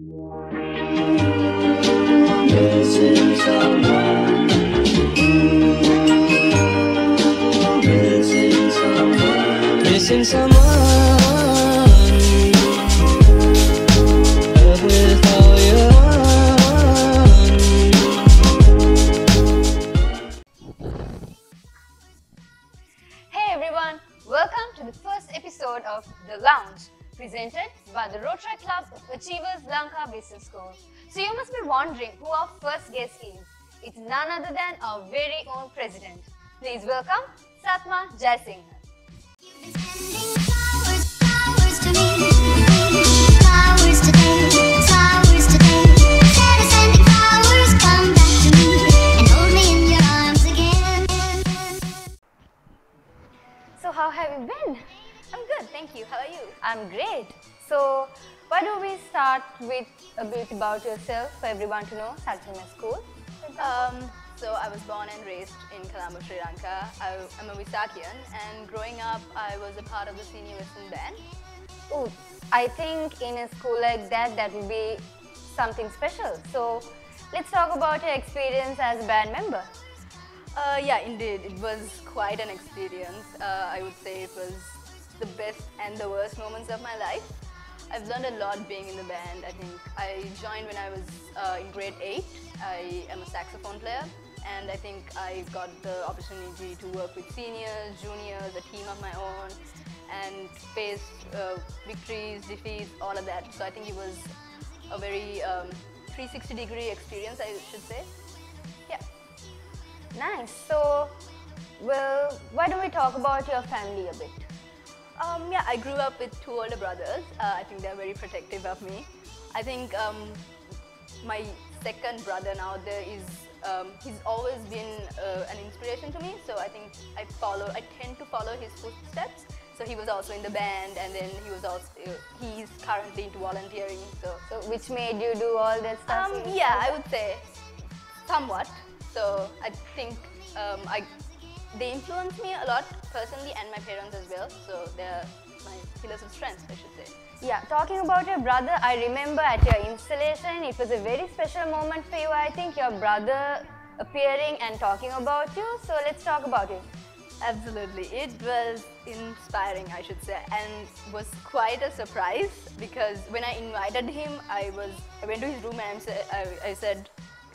Missing someone. Missing someone. Missing someone. Love with all your heart. Hey everyone, welcome to the first episode of The Lounge, presented by the Rotaract Club of Achievers Lanka Business School. So you must be wondering who our first guest is. It's none other than our very own president. Please welcome Satma Jaisingh. So how have you been? I'm good, thank you. How are you? I'm great. So why don't we start with a bit about yourself for everyone to know, starting from school? So I was born and raised in Colombo, Sri Lanka. I'm a Visakian, and growing up I was a part of the senior Western band. Oh, I think in a school like that, that would be something special. So let's talk about your experience as a band member. Yeah, indeed, it was quite an experience. I would say it was the best and the worst moments of my life. I've learned a lot being in the band. I think I joined when I was in grade 8. I am a saxophone player, and I think I got the opportunity to work with seniors, juniors, a team of my own, and face victories, defeats, all of that. So I think it was a very 360-degree experience, I should say. Yeah. Nice. So, well, why don't we talk about your family a bit? Yeah, I grew up with 2 older brothers. I think they're very protective of me. I think my second brother now he's always been an inspiration to me. So I think I tend to follow his footsteps. So he was also in the band, and then he's currently into volunteering. So which made you do all that stuff? Yeah, I would say somewhat. So I think they influence me a lot personally, and my parents as well. So they're my pillars of strength, I should say. Yeah, talking about your brother, I remember at your installation, it was a very special moment for you. I think your brother appearing and talking about you. So let's talk about it. Absolutely, it was inspiring, I should say, and was quite a surprise because when I invited him, I went to his room and I said,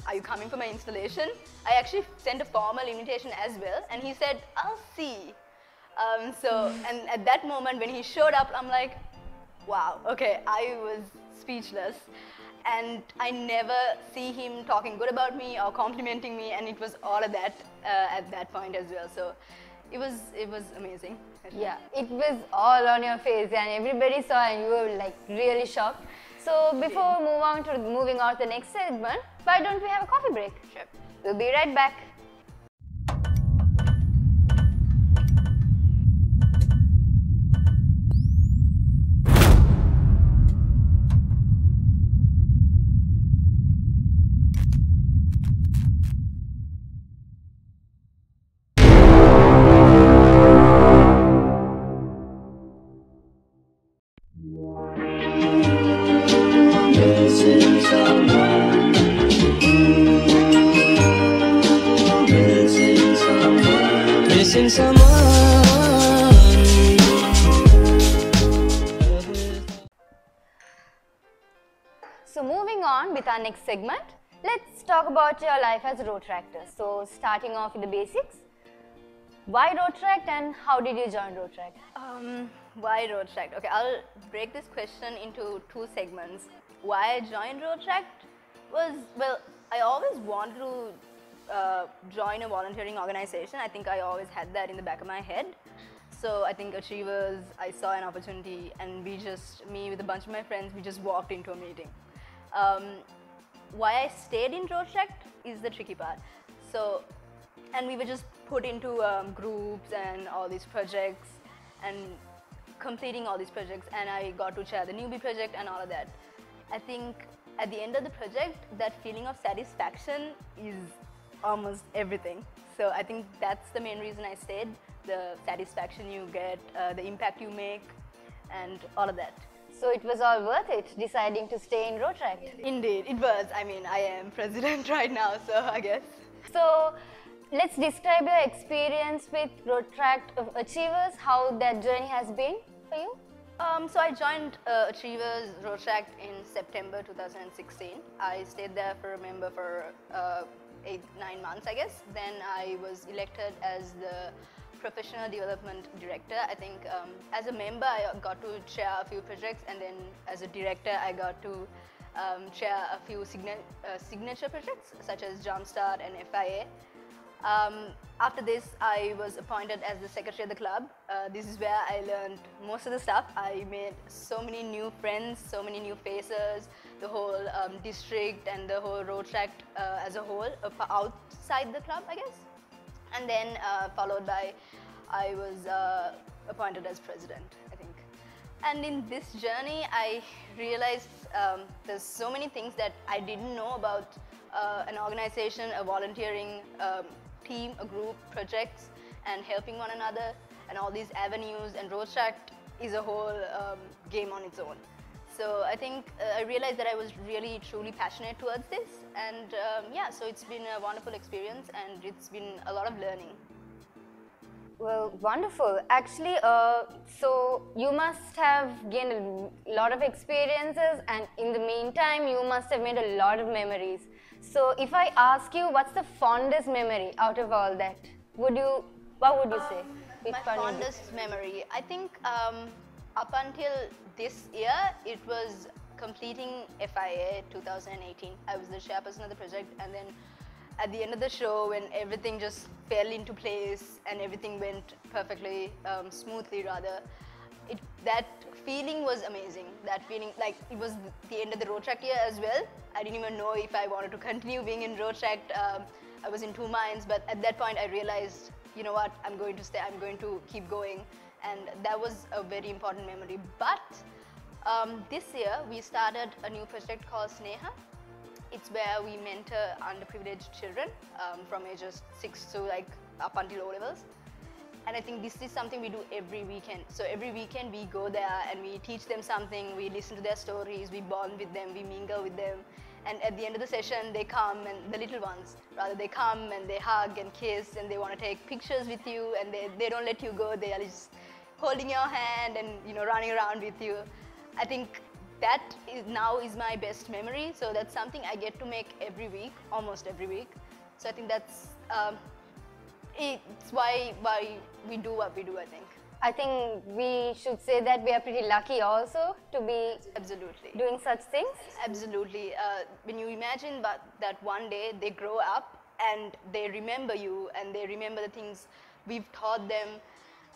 "Are you coming for my installation?" I actually sent a formal invitation as well, and he said, "I'll see." And at that moment when he showed up, I'm like, wow, okay, I was speechless. And I never see him talking good about me or complimenting me, and it was all of that at that point as well. So it was amazing. Yeah, it was all on your face and everybody saw, and you were like really shocked. So before moving on to the next segment, why don't we have a coffee break? Sure. We'll be right back. Missing someone. Missing someone. Missing someone. So moving on with our next segment, let's talk about your life as a Rotaractor. So starting off with the basics, why Rotaract and how did you join Rotaract? Why Rotaract? Okay, I'll break this question into 2 segments. Why I joined Rotaract was, well, I always wanted to join a volunteering organization. I think I always had that in the back of my head. So I think Achievers, I saw an opportunity, and me with a bunch of my friends, we just walked into a meeting. Why I stayed in Rotaract is the tricky part. So, and we were just put into groups and all these projects and completing all these projects, and I got to chair the newbie project and all of that. I think at the end of the project, that feeling of satisfaction is almost everything. So I think that's the main reason I stayed, the satisfaction you get, the impact you make, and all of that. So it was all worth it deciding to stay in Rotaract. Indeed, it was. I mean, I am president right now, so I guess. So let's describe your experience with Rotaract of Achievers, how that journey has been for you. So I joined Achievers Rotaract in September 2016. I stayed there for a member for 8-9 months, I guess. Then I was elected as the Professional Development Director. I think as a member I got to chair a few projects, and then as a director I got to chair a few signature projects such as Jumpstart and FIA. After this I was appointed as the secretary of the club. This is where I learned most of the stuff. I made so many new friends, so many new faces, the whole district and the whole Rotaract as a whole outside the club, I guess. And then followed by, I was appointed as president, I think. And in this journey, I realized there's so many things that I didn't know about an organization, a volunteering team, a group, projects, and helping one another, and all these avenues. And Rotaract is a whole game on its own. So I think I realized that I was really truly passionate towards this, and yeah, so it's been a wonderful experience and it's been a lot of learning. Well, wonderful. Actually, so you must have gained a lot of experiences, and in the meantime you must have made a lot of memories. So if I ask you what's the fondest memory out of all that, what would you say? Which My one would you fondest memory, I think up until this year, it was completing FIA 2018. I was the chairperson of the project, and then at the end of the show, when everything just fell into place and everything went perfectly, smoothly rather, that feeling was amazing. That feeling, like, it was the end of the Rotaract year as well. I didn't even know if I wanted to continue being in Rotaract. I was in two minds, but at that point I realized, you know what, I'm going to stay, I'm going to keep going. And that was a very important memory. But this year we started a new project called Sneha. It's where we mentor underprivileged children from ages 6 to like up until O-levels. And I think this is something we do every weekend. So every weekend we go there and we teach them something, we listen to their stories, we bond with them, we mingle with them. And at the end of the session, they come, and the little ones, rather, they come and they hug and kiss, and they want to take pictures with you, and they don't let you go. They are just holding your hand and, you know, running around with you. I think that now is my best memory. So that's something I get to make every week, almost every week. So I think that's it's why we do what we do, I think. I think we should say that we are pretty lucky also to be Absolutely doing such things. Absolutely. When you imagine that one day they grow up and they remember you, and they remember the things we've taught them,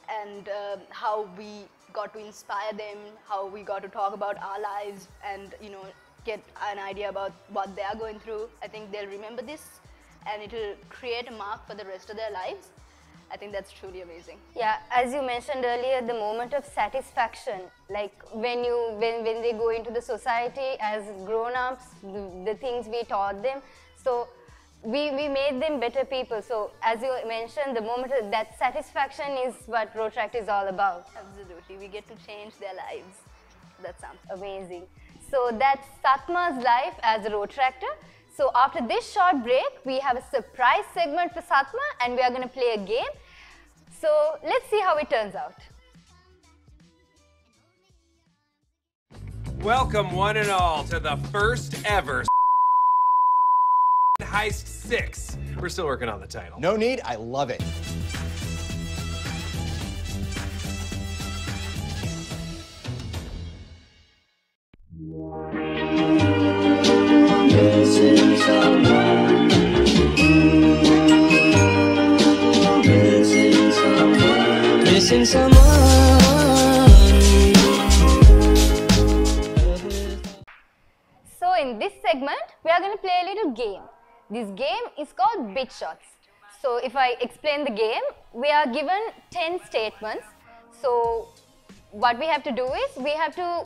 and how we got to inspire them, how we got to talk about our lives, and, you know, get an idea about what they are going through. I think they'll remember this, and it will create a mark for the rest of their lives. I think that's truly amazing. Yeah, as you mentioned earlier, the moment of satisfaction, like when they go into the society as grown-ups, the things we taught them. So we made them better people. So as you mentioned, the moment of that satisfaction is what Rotaract is all about. Absolutely, we get to change their lives. That's something Amazing. So that's Satma's life as a Rotaractor. So after this short break, we have a surprise segment for Satma, and we are going to play a game. So let's see how it turns out. Welcome one and all to the first ever Heist 6. We're still working on the title. No need, I love it. Missing someone. Missing someone. Missing someone. So in this segment, we are going to play a little game. This game is called Bit Shots. So if I explain the game, we are given 10 statements. So what we have to do is we have to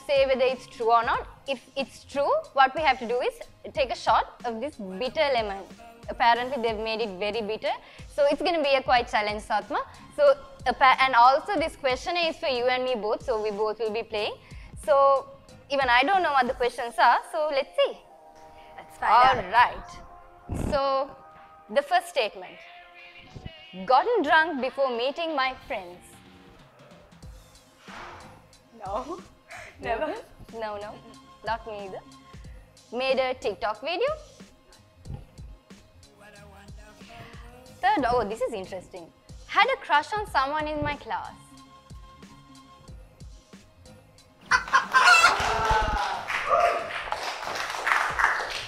say whether it's true or not. If it's true, what we have to do is take a shot of this bitter lemon. apparently they've made it very bitter. So it's going to be a quite challenge, Satma. So, and also this question is for you and me both, so we both will be playing. So, even I don't know what the questions are, so let's see. Let's find out. Alright. So, the first statement. Gotten drunk before meeting my friends. No. Never. No, not me either. Made a TikTok video. Third, oh, this is interesting. Had a crush on someone in my class.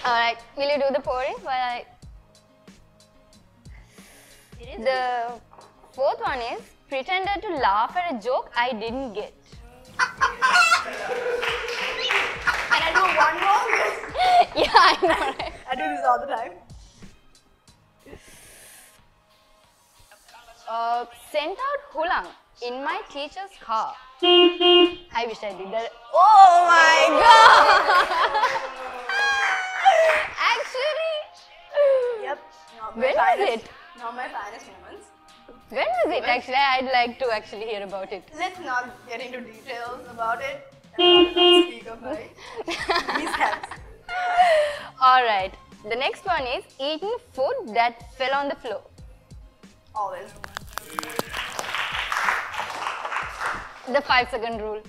Alright, will you do the pouring while I... The fourth one is pretended to laugh at a joke I didn't get. And I do one more. Yeah, I know, right? I do this all the time. Sent out hulang in my teacher's car. I wish I did that. Oh my god! Actually, Yep. Not my when was finest, it? Not my finest moments. When was it actually? I'd like to actually hear about it. Let's not get into details about it. And not speak of my mishaps. Alright, the next one is eating food that fell on the floor. Always. The 5-second rule.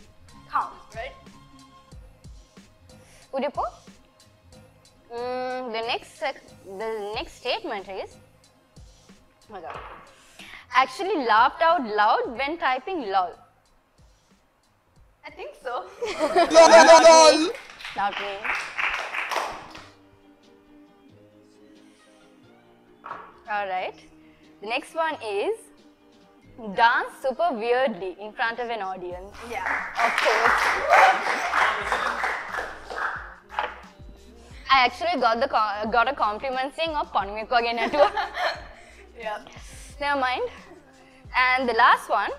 Counts, right? Would you pour? The next statement is, oh my god, actually laughed out loud when typing lol. I think so. Not me. Alright. The next one is dance super weirdly in front of an audience. Yeah. Of course. I actually got a compliment saying oh panumekku again at work. Yeah. Never mind. And the last one.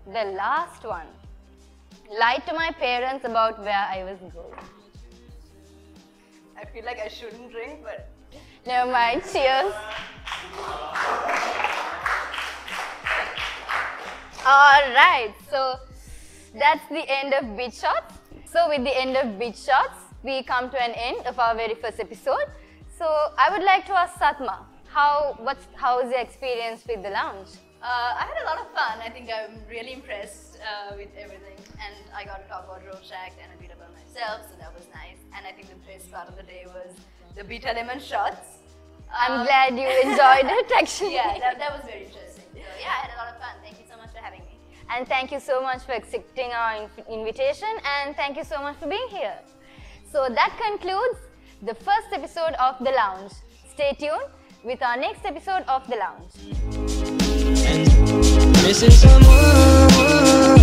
The last one. Lied to my parents about where I was going. I feel like I shouldn't drink, but Never mind. Cheers. Alright, so that's the end of Beach Shots. So with the end of Beach Shots, we come to an end of our very first episode. So I would like to ask Satma, how is your experience with the lounge? I had a lot of fun. I think I'm really impressed with everything, and I got to talk about Rotaract and a bit about myself, so that was nice. And I think the best part of the day was the bitter lemon shots. I'm glad you enjoyed it actually. Yeah, that was very interesting. So yeah, I had a lot of fun. Thank you so much for having me. And thank you so much for accepting our invitation, and thank you so much for being here. So that concludes the first episode of The Lounge. Stay tuned with our next episode of The Lounge. Missing someone. Would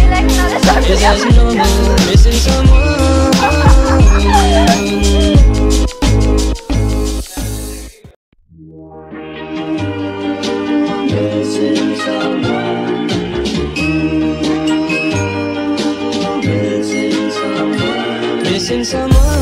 you like another shot? Is as normal. Missing someone. Missing someone. Missing someone. Missing someone.